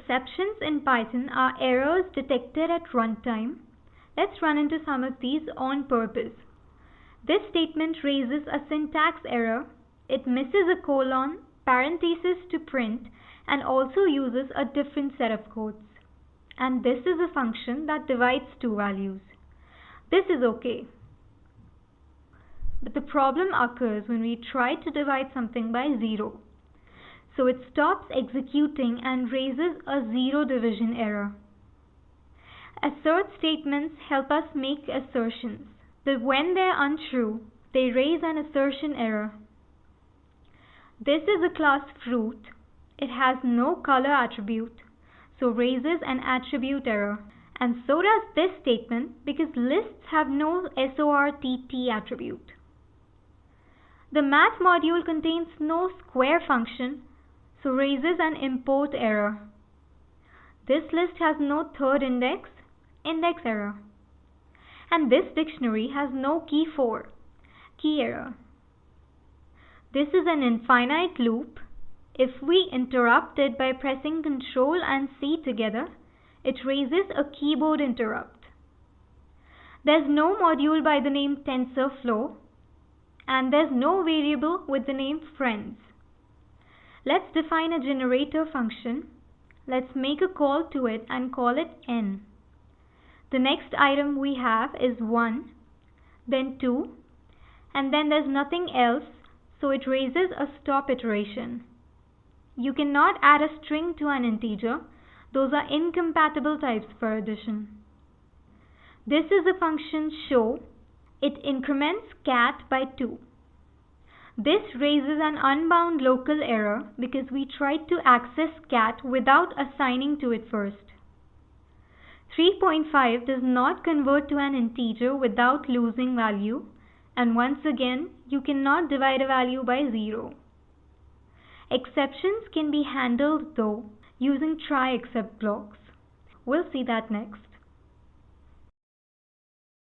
Exceptions in Python are errors detected at runtime. Let's run into some of these on purpose. This statement raises a syntax error. It misses a colon, parenthesis to print, and also uses a different set of quotes. And this is a function that divides two values. This is okay. But the problem occurs when we try to divide something by 0. So it stops executing and raises a zero division error. Assert statements help us make assertions, but when they're untrue, they raise an assertion error. This is a class fruit. It has no color attribute, so raises an attribute error. And so does this statement because lists have no sort attribute. The math module contains no square function, so raises an import error. This list has no third index error. And this dictionary has no key for, key error. This is an infinite loop. If we interrupt it by pressing Ctrl and C together, it raises a keyboard interrupt. There's no module by the name TensorFlow, and there's no variable with the name friends. Let's define a generator function. Let's make a call to it and call it n. The next item we have is 1, then 2, and then there's nothing else, so it raises a stop iteration. You cannot add a string to an integer. Those are incompatible types for addition. This is the function show. It increments cat by 2. This raises an unbound local error because we tried to access cat without assigning to it first. 3.5 does not convert to an integer without losing value, and once again, you cannot divide a value by 0. Exceptions can be handled though using try except blocks. We'll see that next.